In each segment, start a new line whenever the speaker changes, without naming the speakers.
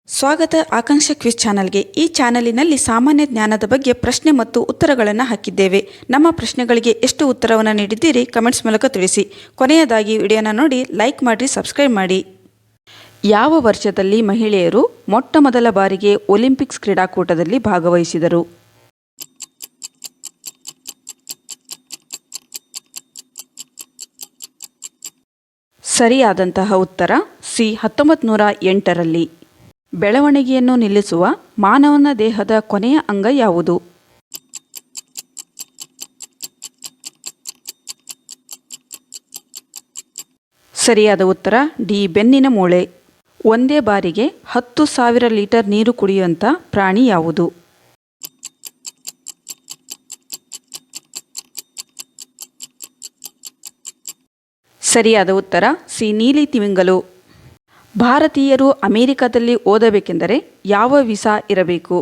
ಸ್ವಾಗತ ಆಕಾಂಕ್ಷ ಕ್ವಿಜ್ ಚಾನಲ್ಗೆ. ಈ ಚಾನಲಿನಲ್ಲಿ ಸಾಮಾನ್ಯ ಜ್ಞಾನದ ಬಗ್ಗೆ ಪ್ರಶ್ನೆ ಮತ್ತು ಉತ್ತರಗಳನ್ನು ಹಾಕಿದ್ದೇವೆ. ನಮ್ಮ ಪ್ರಶ್ನೆಗಳಿಗೆ ಎಷ್ಟು ಉತ್ತರವನ್ನು ನೀಡಿದ್ದೀರಿ ಕಮೆಂಟ್ಸ್ ಮೂಲಕ ತಿಳಿಸಿ. ಕೊನೆಯದಾಗಿ ವಿಡಿಯೋನ ನೋಡಿ ಲೈಕ್ ಮಾಡಿ, ಸಬ್ಸ್ಕ್ರೈಬ್ ಮಾಡಿ. ಯಾವ ವರ್ಷದಲ್ಲಿ ಮಹಿಳೆಯರು ಮೊಟ್ಟ ಮೊದಲ ಬಾರಿಗೆ ಒಲಿಂಪಿಕ್ಸ್ ಕ್ರೀಡಾಕೂಟದಲ್ಲಿ ಭಾಗವಹಿಸಿದರು? ಸರಿಯಾದಂತಹ ಉತ್ತರ ಸಿ 1908ರಲ್ಲಿ. ಬೆಳವಣಿಗೆಯನ್ನು ನಿಲ್ಲಿಸುವ ಮಾನವನ ದೇಹದ ಕೊನೆಯ ಅಂಗ ಯಾವುದು? ಸರಿಯಾದ ಉತ್ತರ ಡಿ ಬೆನ್ನಿನ ಮೂಳೆ. ಒಂದೇ ಬಾರಿಗೆ 10,000 ಲೀಟರ್ ನೀರು ಕುಡಿಯುವಂಥ ಪ್ರಾಣಿ ಯಾವುದು? ಸರಿಯಾದ ಉತ್ತರ ಸಿ ನೀಲಿ ತಿಮಿಂಗಲು. ಭಾರತೀಯರು ಅಮೆರಿಕದಲ್ಲಿ ಓದಬೇಕೆಂದರೆ ಯಾವ ವೀಸಾ ಇರಬೇಕು?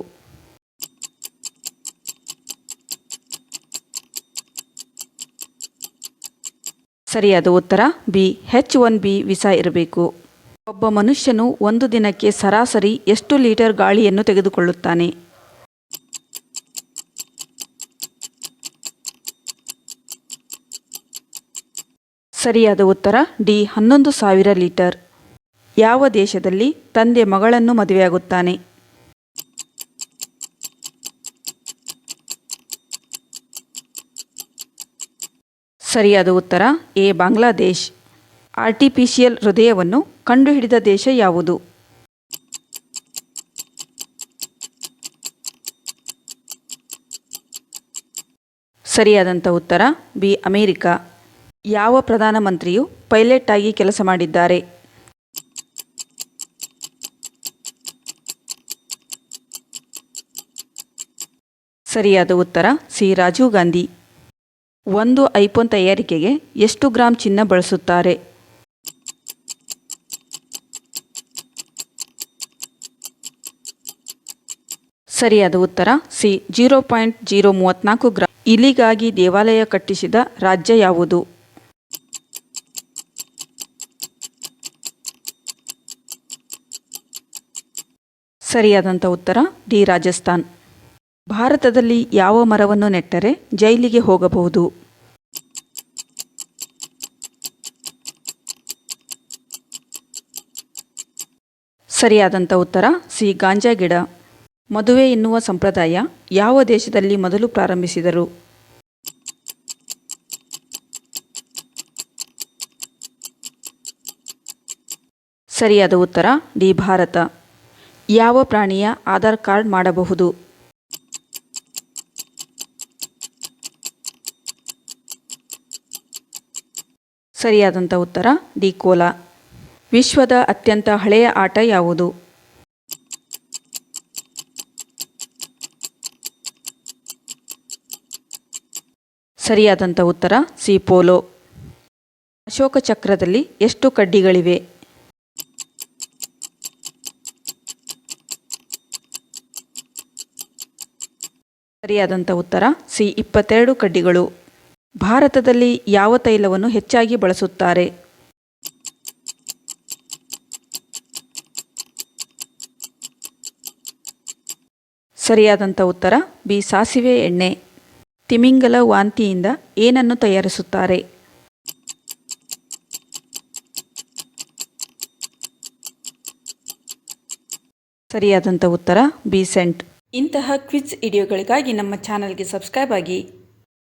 ಸರಿಯಾದ ಉತ್ತರ ಬಿ H-1B ವೀಸಾ ಇರಬೇಕು. ಒಬ್ಬ ಮನುಷ್ಯನು ಒಂದು ದಿನಕ್ಕೆ ಸರಾಸರಿ ಎಷ್ಟು ಲೀಟರ್ ಗಾಳಿಯನ್ನು ತೆಗೆದುಕೊಳ್ಳುತ್ತಾನೆ? ಸರಿಯಾದ ಉತ್ತರ ಡಿ 11,000 ಲೀಟರ್. ಯಾವ ದೇಶದಲ್ಲಿ ತಂದೆ ಮಗಳನ್ನು ಮದುವೆಯಾಗುತ್ತಾನೆ? ಸರಿಯಾದ ಉತ್ತರ ಎ ಬಾಂಗ್ಲಾದೇಶ್. ಆರ್ಟಿಫಿಷಿಯಲ್ ಹೃದಯವನ್ನು ಕಂಡುಹಿಡಿದ ದೇಶ ಯಾವುದು? ಸರಿಯಾದಂಥ ಉತ್ತರ ಬಿ ಅಮೆರಿಕ. ಯಾವ ಪ್ರಧಾನಮಂತ್ರಿಯು ಪೈಲಟ್ ಆಗಿ ಕೆಲಸ ಮಾಡಿದ್ದಾರೆ? ಸರಿಯಾದ ಉತ್ತರ ಸಿ ರಾಜೀವ್ ಗಾಂಧಿ. ಒಂದು ಐಫೋನ್ ತಯಾರಿಕೆಗೆ ಎಷ್ಟು ಗ್ರಾಂ ಚಿನ್ನ ಬಳಸುತ್ತಾರೆ? ಸರಿಯಾದ ಉತ್ತರ ಸಿ 0.034 ಗ್ರಾಂ. ಇಲಿಗಾಗಿ ದೇವಾಲಯ ಕಟ್ಟಿಸಿದ ರಾಜ್ಯ ಯಾವುದು? ಸರಿಯಾದಂಥ ಉತ್ತರ ಡಿ ರಾಜಸ್ಥಾನ್. ಭಾರತದಲ್ಲಿ ಯಾವ ಮರವನ್ನು ನೆಟ್ಟರೆ ಜೈಲಿಗೆ ಹೋಗಬಹುದು? ಸರಿಯಾದಂಥ ಉತ್ತರ ಸಿ ಗಾಂಜಾ ಗಿಡ. ಮದುವೆ ಎನ್ನುವ ಸಂಪ್ರದಾಯ ಯಾವ ದೇಶದಲ್ಲಿ ಮೊದಲು ಪ್ರಾರಂಭಿಸಿದರು? ಸರಿಯಾದ ಉತ್ತರ ಡಿ ಭಾರತ. ಯಾವ ಪ್ರಾಣಿಯ ಆಧಾರ್ ಕಾರ್ಡ್ ಮಾಡಬಹುದು? ಸರಿಯಾದಂಥ ಉತ್ತರ ಡಿ ಕೋಲ. ವಿಶ್ವದ ಅತ್ಯಂತ ಹಳೆಯ ಆಟ ಯಾವುದು? ಸರಿಯಾದಂಥ ಉತ್ತರ ಸಿ ಪೋಲೋ. ಅಶೋಕ ಚಕ್ರದಲ್ಲಿ ಎಷ್ಟು ಕಡ್ಡಿಗಳಿವೆ? ಸರಿಯಾದಂಥ ಉತ್ತರ ಸಿ 22 ಕಡ್ಡಿಗಳು. ಭಾರತದಲ್ಲಿ ಯಾವ ತೈಲವನ್ನು ಹೆಚ್ಚಾಗಿ ಬಳಸುತ್ತಾರೆ? ಸರಿಯಾದಂಥ ಉತ್ತರ ಬಿ ಸಾಸಿವೆ ಎಣ್ಣೆ. ತಿಮಿಂಗಲ ವಾಂತಿಯಿಂದ ಏನನ್ನು ತಯಾರಿಸುತ್ತಾರೆ? ಸರಿಯಾದಂಥ ಉತ್ತರ ಬಿ ಸೆಂಟ್. ಇಂತಹ ಕ್ವಿಜ್ ವಿಡಿಯೋಗಳಿಗಾಗಿ ನಮ್ಮ ಚಾನಲ್ಗೆ ಸಬ್ಸ್ಕ್ರೈಬ್ ಆಗಿ.